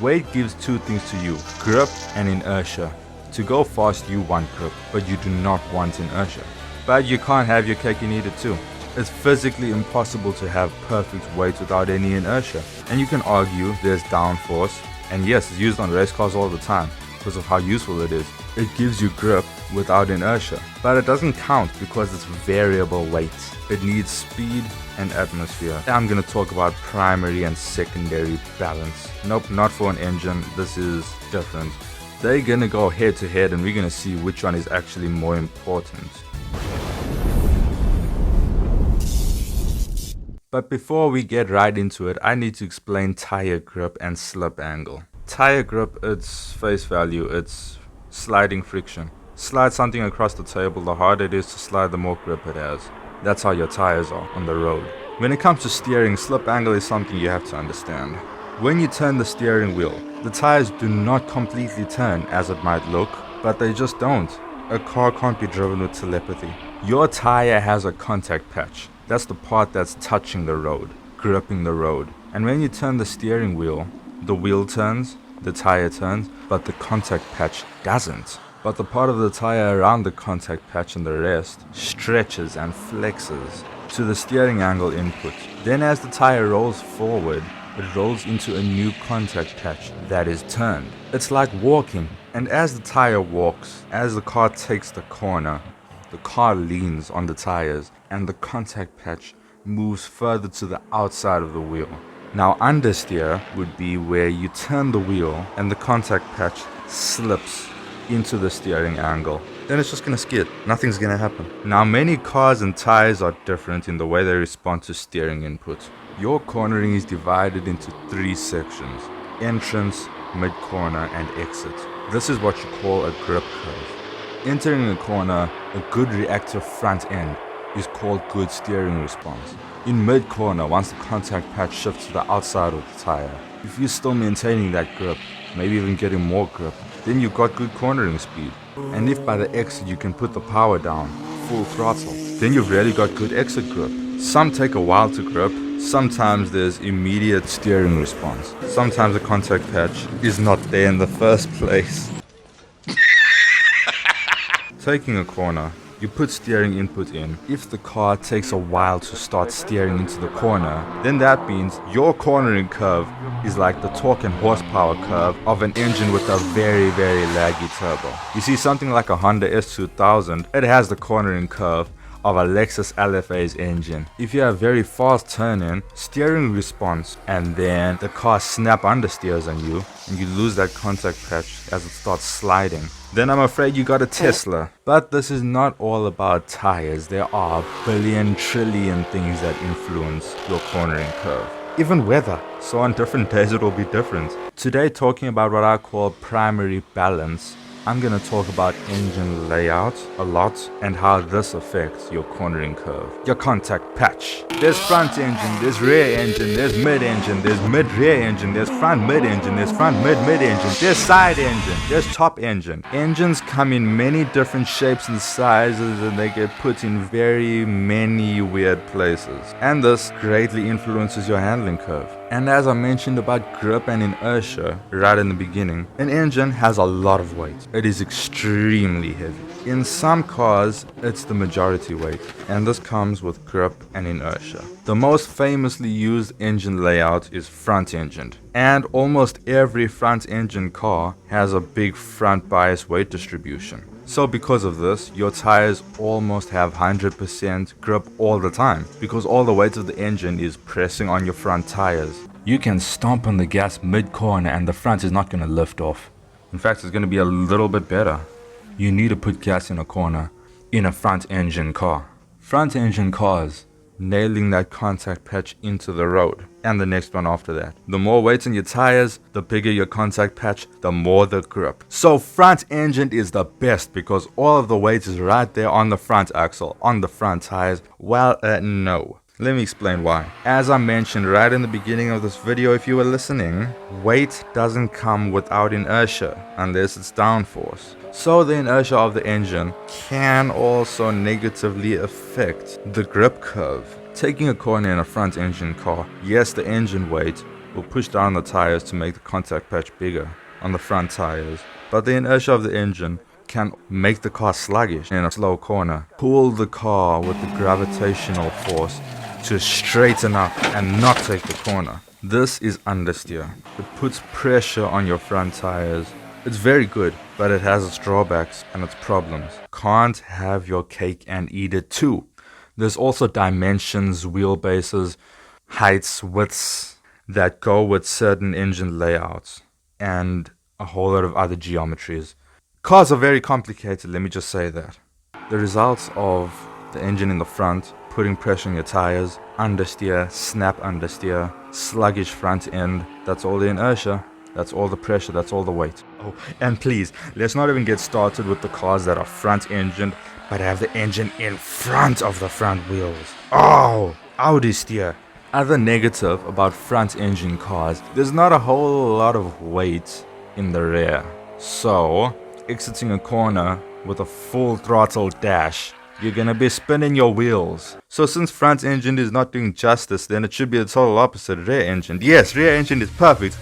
Weight gives two things to you, grip and inertia. To go fast you want grip, but you do not want inertia. But you can't have your cake and eat it too. It's physically impossible to have perfect weight without any inertia. And you can argue there's downforce, and yes, it's used on race cars all the time because of how useful it is. It gives you grip without inertia, but it doesn't count because it's variable weight. It needs speed and atmosphere. I'm going to talk about primary and secondary balance. Nope, not for an engine. This is different. They're going to go head to head and we're going to see which one is actually more important. But before we get right into it, I need to explain tire grip and slip angle. Tire grip, it's face value, it's sliding friction. Slide something across the table, the harder it is to slide, the more grip it has. That's how your tires are on the road. When it comes to steering, slip angle is something you have to understand. When you turn the steering wheel, the tires do not completely turn as it might look, but they just don't. A car can't be driven with telepathy. Your tire has a contact patch. That's the part that's touching the road, gripping the road. And when you turn the steering wheel, the wheel turns, the tire turns, but the contact patch doesn't. But the part of the tire around the contact patch and the rest stretches and flexes to the steering angle input. Then as the tire rolls forward, it rolls into a new contact patch that is turned. It's like walking. And as the tire walks, as the car takes the corner, the car leans on the tires and the contact patch moves further to the outside of the wheel. Now understeer would be where you turn the wheel and the contact patch slips into the steering angle. Then it's just gonna skid. Nothing's gonna happen. Now many cars and tires are different in the way they respond to steering input. Your cornering is divided into 3 sections: entrance, mid-corner and exit. This is what you call a grip curve. Entering a corner, a good reactive front end is called good steering response. In mid-corner, once the contact patch shifts to the outside of the tire, if you're still maintaining that grip, maybe even getting more grip, then you've got good cornering speed. And if by the exit you can put the power down, full throttle, then you've really got good exit grip. Some take a while to grip, sometimes there's immediate steering response. Sometimes the contact patch is not there in the first place. Taking a corner, you put steering input in. If the car takes a while to start steering into the corner, then that means your cornering curve is like the torque and horsepower curve of an engine with a very, very laggy turbo. You see, something like a Honda S2000, it has the cornering curve of a Lexus LFA's engine. If you have very fast turn-in, steering response, and then the car snap understeers on you, and you lose that contact patch as it starts sliding, then I'm afraid you got a Tesla. But this is not all about tires. There are a billion trillion things that influence your cornering curve. Even weather. So on different days it will be different. Today, talking about what I call primary balance, I'm going to talk about engine layout a lot and how this affects your cornering curve. Your contact patch. There's front engine, there's rear engine, there's mid engine, there's mid rear engine, there's front mid engine, there's front mid engine, there's side engine, there's top engine. Engines come in many different shapes and sizes and they get put in very many weird places. And this greatly influences your handling curve. And as I mentioned about grip and inertia right in the beginning, an engine has a lot of weight. It is extremely heavy. In some cars, it's the majority weight, and this comes with grip and inertia. The most famously used engine layout is front engined, and almost every front engine car has a big front bias weight distribution. So because of this, your tires almost have 100% grip all the time, because all the weight of the engine is pressing on your front tires. You can stomp on the gas mid-corner and the front is not going to lift off. In fact, it's going to be a little bit better. You need to put gas in a corner in a front engine car. Front engine cars, nailing that contact patch into the road, and the next one after that. The more weight on your tires, the bigger your contact patch, the more the grip. So front engine is the best because all of the weight is right there on the front axle, on the front tires. Well, no. Let me explain why. As I mentioned right in the beginning of this video, if you were listening, weight doesn't come without inertia unless it's downforce. So the inertia of the engine can also negatively affect the grip curve. Taking a corner in a front engine car, yes, the engine weight will push down the tires to make the contact patch bigger on the front tires. But the inertia of the engine can make the car sluggish in a slow corner. Pull the car with the gravitational force to straighten up and not take the corner. This is understeer. It puts pressure on your front tires. It's very good, but it has its drawbacks and its problems. Can't have your cake and eat it too. There's also dimensions, wheelbases, heights, widths that go with certain engine layouts and a whole lot of other geometries. Cars are very complicated, let me just say that. The results of the engine in the front putting pressure on your tires, understeer, snap understeer, sluggish front end, that's all the inertia, that's all the pressure, that's all the weight. Oh, and please, let's not even get started with the cars that are front engined, but have the engine in front of the front wheels. Oh, Audi steer. Other negative about front engine cars, there's not a whole lot of weight in the rear. So, exiting a corner with a full throttle dash, you're gonna be spinning your wheels. So since front engine is not doing justice, then it should be the total opposite, rear engine. Yes, rear engine is perfect.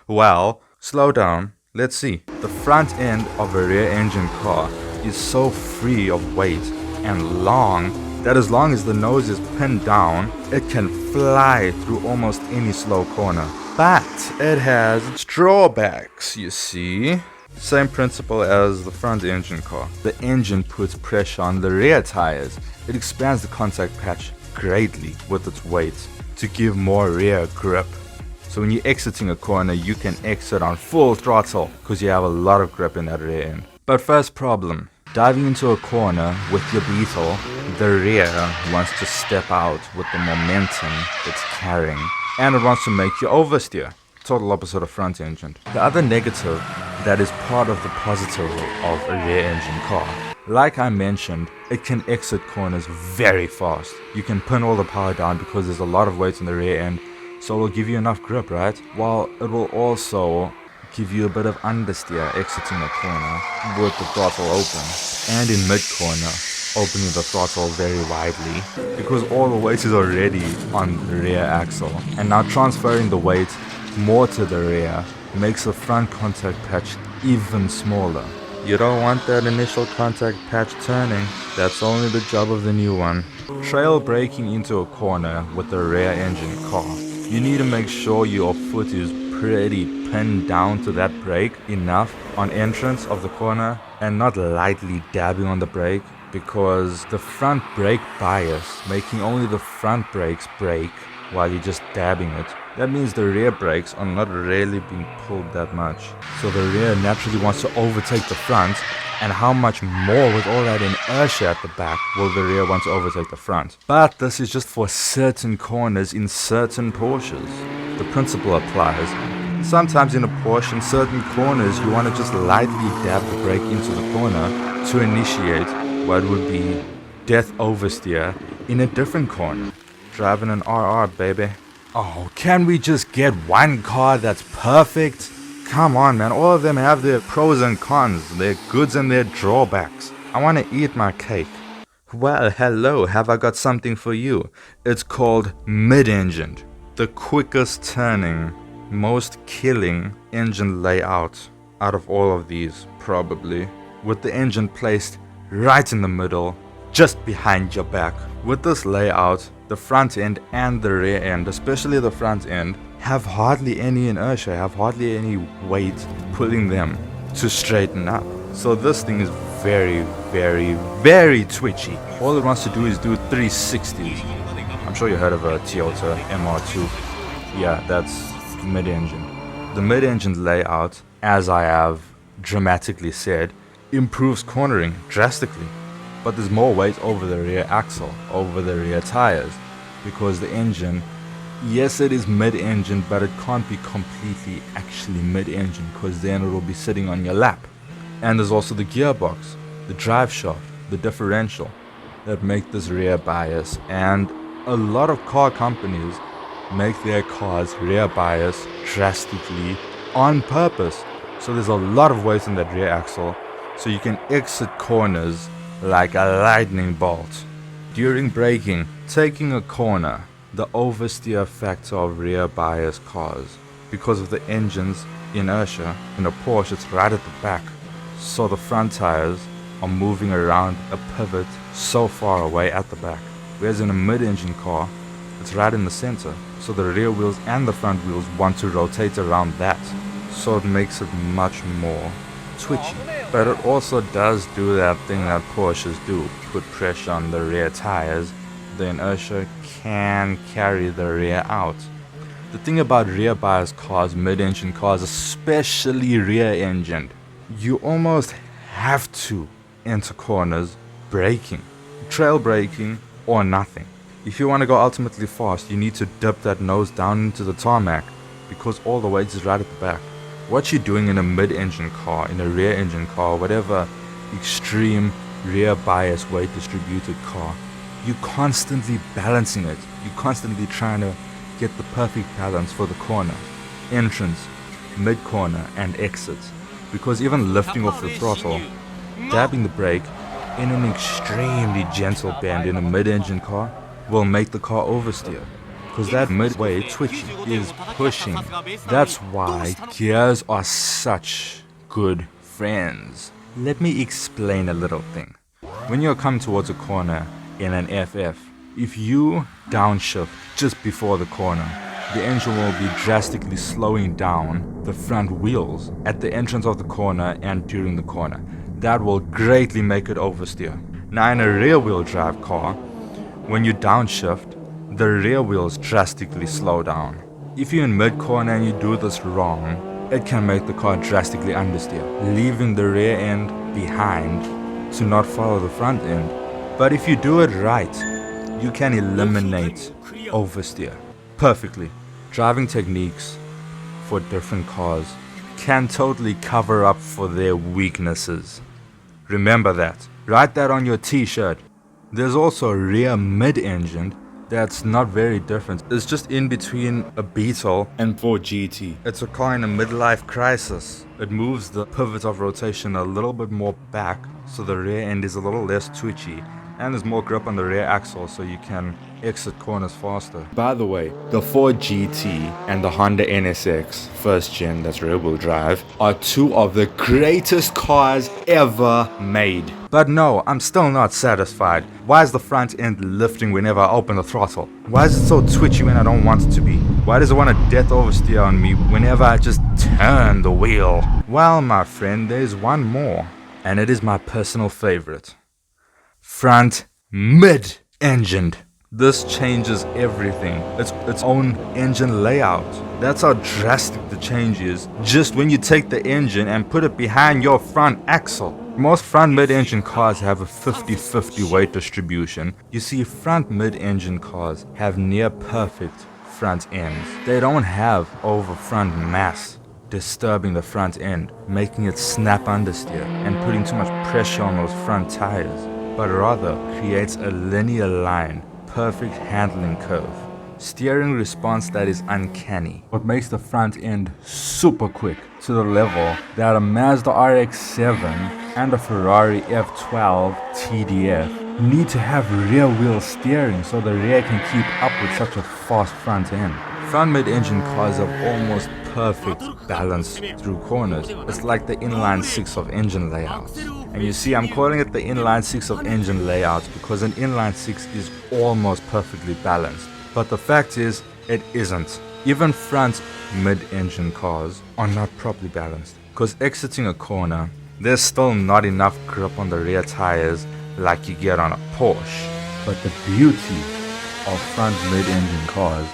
Well, slow down. Let's see. The front end of a rear engine car is so free of weight and long that as long as the nose is pinned down, it can fly through almost any slow corner. But it has its drawbacks, you see. Same principle as the front engine car. The engine puts pressure on the rear tires. It expands the contact patch greatly with its weight to give more rear grip. So when you're exiting a corner, you can exit on full throttle because you have a lot of grip in that rear end. But first problem, diving into a corner with your Beetle, the rear wants to step out with the momentum it's carrying and it wants to make you oversteer. Total opposite of front engine. The other negative that is part of the positive of a rear engine car, like I mentioned, it can exit corners very fast. You can pin all the power down because there's a lot of weight in the rear end, so it will give you enough grip, right? While it will also give you a bit of understeer exiting a corner with the throttle open, and in mid corner opening the throttle very widely because all the weight is already on the rear axle, and now transferring the weight more to the rear makes the front contact patch even smaller. You don't want that initial contact patch turning, that's only the job of the new one. Trail braking into a corner with a rear engine car, you need to make sure your foot is pretty pinned down to that brake enough on entrance of the corner and not lightly dabbing on the brake, because the front brake bias, making only the front brakes brake while you're just dabbing it, that means the rear brakes are not really being pulled that much. So the rear naturally wants to overtake the front, and how much more with all that inertia at the back will the rear want to overtake the front? But this is just for certain corners in certain Porsches. The principle applies. Sometimes in a Porsche, in certain corners, you want to just lightly dab the brake into the corner to initiate what would be death oversteer in a different corner. Driving an RR, baby. Oh, can we just get one car that's perfect? Come on, man. All of them have their pros and cons, their goods and their drawbacks. I want to eat my cake. Well, hello, have I got something for you? It's called mid-engined. The quickest turning, most killing engine layout out of all of these, probably. With the engine placed right in the middle, just behind your back. With this layout, the front end and the rear end, especially the front end, have hardly any inertia, have hardly any weight pulling them to straighten up. So this thing is very, very, very twitchy. All it wants to do is do 360s. I'm sure you heard of a Toyota MR2. Yeah, that's mid-engine. The mid-engine layout, as I have dramatically said, improves cornering drastically. But there's more weight over the rear axle, over the rear tires, because the engine, yes, it is mid-engine, but it can't be completely actually mid-engine, because then it will be sitting on your lap. And there's also the gearbox, the drive shaft, the differential that make this rear bias, and a lot of car companies make their cars rear bias drastically on purpose. So there's a lot of weight in that rear axle, so you can exit corners like a lightning bolt. During braking, taking a corner, the oversteer factor of rear bias cars. Because of the engine's inertia, in a Porsche it's right at the back, so the front tires are moving around a pivot so far away at the back. Whereas in a mid-engine car, it's right in the center, so the rear wheels and the front wheels want to rotate around that, so it makes it much more twitchy. But it also does do that thing that Porsches do, put pressure on the rear tires. The inertia can carry the rear out. The thing about rear bias cars, mid-engine cars, especially rear-engined, you almost have to enter corners braking, trail braking or nothing. If you want to go ultimately fast, you need to dip that nose down into the tarmac because all the weight is right at the back. What you're doing in a mid-engine car, in a rear-engine car, whatever extreme rear bias weight distributed car, you're constantly balancing it. You're constantly trying to get the perfect balance for the corner, entrance, mid-corner and exit. Because even lifting off the throttle, dabbing the brake in an extremely gentle bend in a mid-engine car will make the car oversteer. Because that midway twitching is pushing. That's why gears are such good friends. Let me explain a little thing. When you're coming towards a corner in an FF, if you downshift just before the corner, the engine will be drastically slowing down the front wheels at the entrance of the corner and during the corner. That will greatly make it oversteer. Now in a rear wheel drive car, when you downshift, the rear wheels drastically slow down. If you're in mid-corner and you do this wrong, it can make the car drastically understeer, leaving the rear end behind to not follow the front end. But if you do it right, you can eliminate oversteer perfectly. Driving techniques for different cars can totally cover up for their weaknesses. Remember that. Write that on your t-shirt. There's also a rear mid-engine that's not very different. It's just in between a Beetle and 4GT. It's a car in a midlife crisis. It moves the pivot of rotation a little bit more back, so the rear end is a little less twitchy, and there's more grip on the rear axle so you can exit corners faster. By the way, the 4GT and the Honda NSX first gen, that's rear wheel drive, are two of the greatest cars ever made. But no, I'm still not satisfied. Why is the front end lifting whenever I open the throttle? Why is it so twitchy when I don't want it to be? Why does it want to death oversteer on me whenever I just turn the wheel? Well, my friend, there's one more, and it is my personal favorite. Front mid-engined. This changes everything. It's its own engine layout. That's how drastic the change is just when you take the engine and put it behind your front axle. Most front mid-engine cars have a 50-50 weight distribution. You see, front mid-engine cars have near perfect front ends. They don't have over front mass disturbing the front end, making it snap understeer and putting too much pressure on those front tires, but rather creates a linear line, perfect handling curve, steering response that is uncanny. What makes the front end super quick to the level that a Mazda RX-7 and a Ferrari F12 TDF need to have rear wheel steering so the rear can keep up with such a fast front end. Front mid-engine cars have almost perfect balance through corners. It's like the inline 6 of engine layouts. And you see, I'm calling it the inline 6 of engine layouts because an inline 6 is almost perfectly balanced. But the fact is, it isn't. Even front mid-engine cars are not properly balanced. Because exiting a corner, there's still not enough grip on the rear tires like you get on a Porsche. But the beauty of front mid-engine cars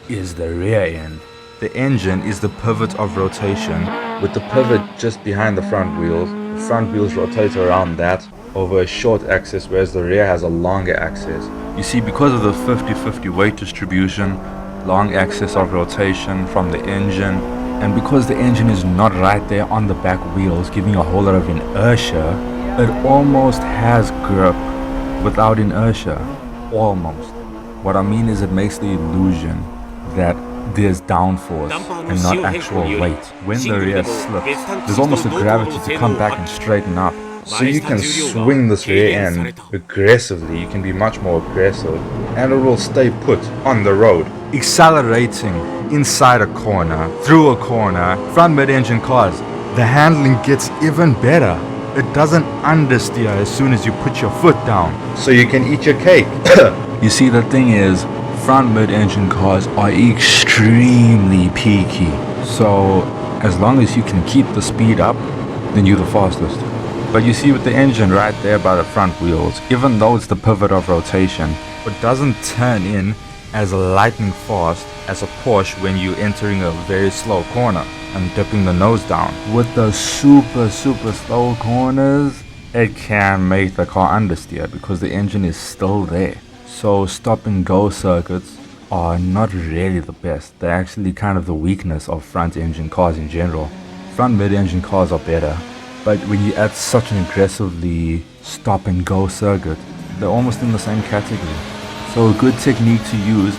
is the rear end. The engine is the pivot of rotation, with the pivot just behind the front wheels. The front wheels rotate around that over a short axis, whereas the rear has a longer axis. You see, because of the 50-50 weight distribution, long axis of rotation from the engine, and because the engine is not right there on the back wheels giving a whole lot of inertia, it almost has grip without inertia. Almost. What I mean is, it makes the illusion that there's downforce and not actual weight. When the rear slips, there's almost a gravity to come back and straighten up. So you can swing this rear end aggressively, you can be much more aggressive, and it will stay put on the road. Accelerating inside a corner, through a corner, front mid-engine cars, the handling gets even better. It doesn't understeer as soon as you put your foot down, so you can eat your cake. You see, the thing is, front mid-engine cars are extremely peaky. So as long as you can keep the speed up, then you're the fastest. But you see with the engine right there by the front wheels, even though it's the pivot of rotation, it doesn't turn in as lightning fast as a Porsche when you're entering a very slow corner and dipping the nose down. With the super slow corners, it can make the car understeer because the engine is still there. So stop and go circuits are not really the best. They're actually kind of the weakness of front engine cars in general. Front mid engine cars are better, but when you add such an aggressively stop and go circuit, they're almost in the same category. So a good technique to use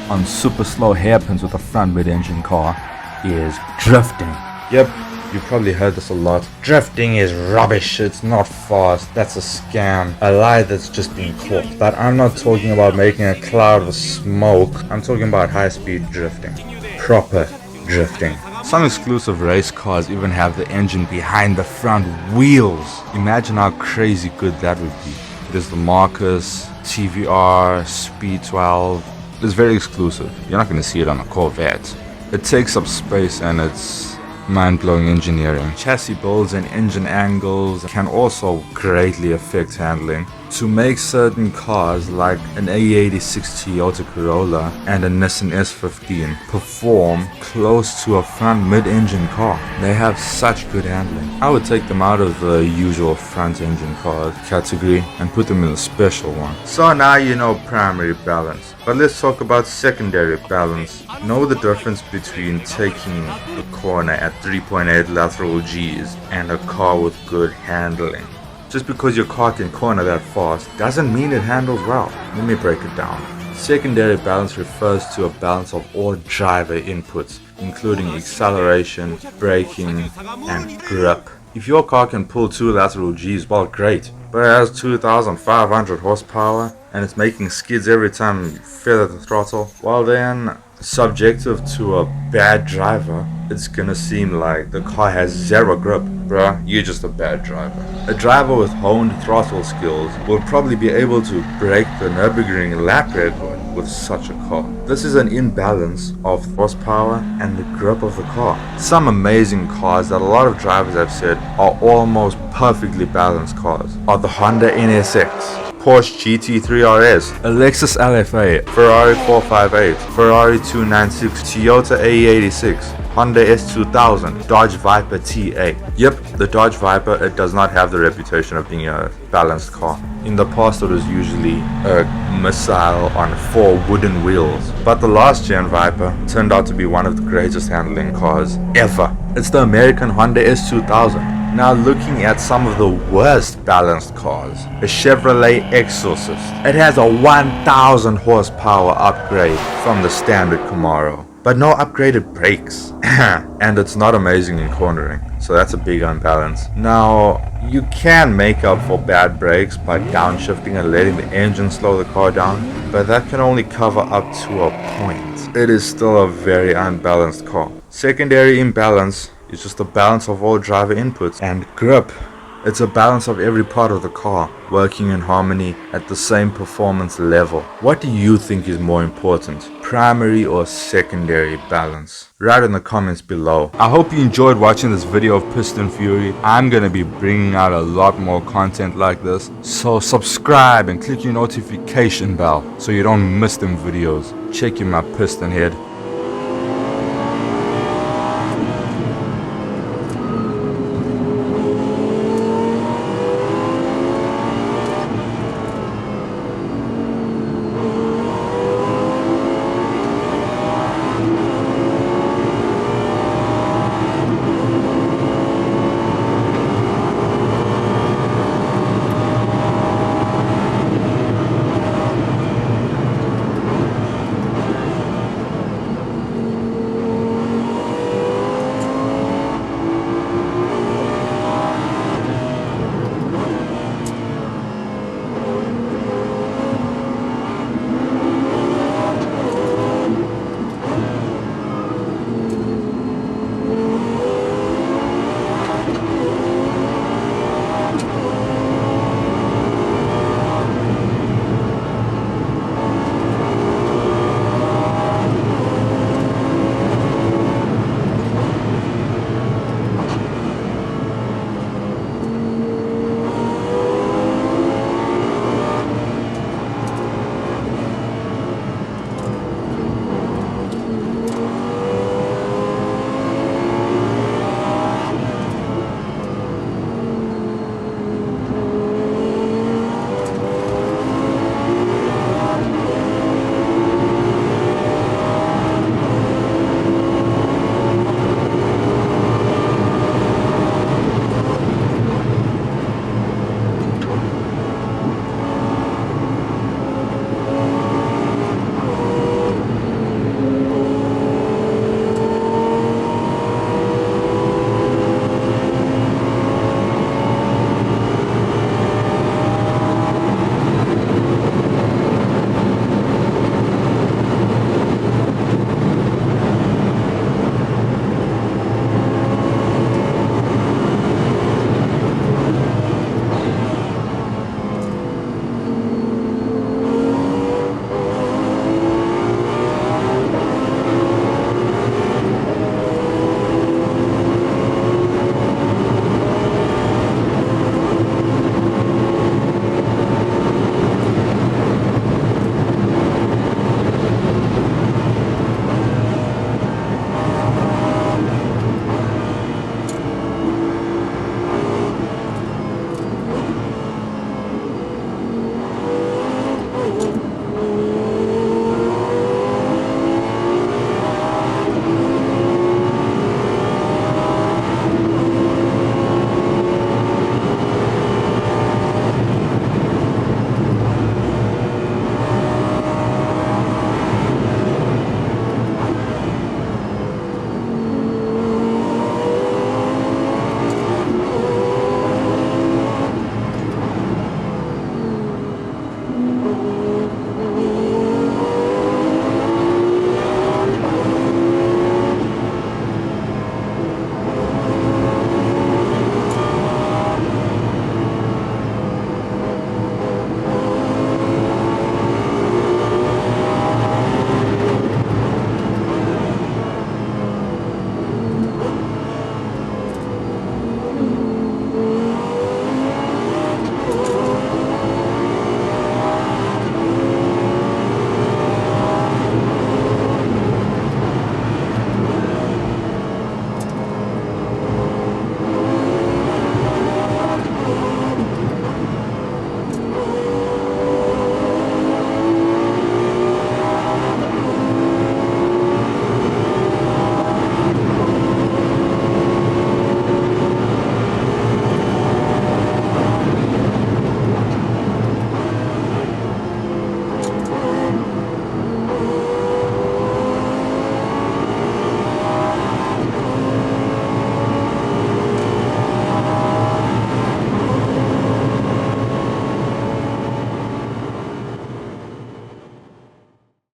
on super slow hairpins with a front mid engine car is drifting. Yep, you've probably heard this a lot. Drifting is rubbish, it's not fast, that's a scam, a lie that's just been caught. But I'm not talking about making a cloud of smoke, I'm talking about high speed drifting. Proper drifting. Some exclusive race cars even have the engine behind the front wheels. Imagine how crazy good that would be. There's the Marcus, TVR, Speed 12. It's very exclusive. You're not going to see it on a Corvette. It takes up space and it's mind-blowing engineering. Chassis builds and engine angles can also greatly affect handling. To make certain cars like an A86 Toyota Corolla and a Nissan S15 perform close to a front mid-engine car, they have such good handling. I would take them out of the usual front engine car category and put them in a special one. So now you know primary balance, but let's talk about secondary balance. Know the difference between taking a corner at 3.8 lateral Gs and a car with good handling. Just because your car can corner that fast doesn't mean it handles well. Let me break it down. Secondary balance refers to a balance of all driver inputs, including acceleration, braking, and grip. If your car can pull 2 lateral Gs, well, great, but it has 2,500 horsepower and it's making skids every time you feather the throttle, well then, subjective to a bad driver, it's gonna seem like the car has zero grip. Bruh, you're just a bad driver. A driver with honed throttle skills will probably be able to break the Nürburgring lap record with such a car. This is an imbalance of horsepower and the grip of the car. Some amazing cars that a lot of drivers have said are almost perfectly balanced cars are the Honda NSX, Porsche GT3 RS, a Lexus LFA, Ferrari 458, Ferrari 296, Toyota A86, Honda S2000, Dodge Viper TA. Yep, the Dodge Viper, it does not have the reputation of being a balanced car. In the past it was usually a missile on 4 wooden wheels. But the last gen Viper turned out to be one of the greatest handling cars ever. It's the American Honda S2000. Now looking at some of the worst balanced cars, a Chevrolet Exorcist. It has a 1,000 horsepower upgrade from the standard Camaro, but no upgraded brakes. And it's not amazing in cornering, so that's a big unbalance. Now, you can make up for bad brakes by downshifting and letting the engine slow the car down, but that can only cover up to a point. It is still a very unbalanced car. Secondary imbalance is just a balance of all driver inputs, and grip, it's a balance of every part of the car working in harmony at the same performance level. What do you think is more important, primary or secondary balance? Write in the comments below. I hope you enjoyed watching this video of Pistonfury. I'm gonna be bringing out a lot more content like this, so subscribe and click your notification bell so you don't miss them videos. Check in my piston head.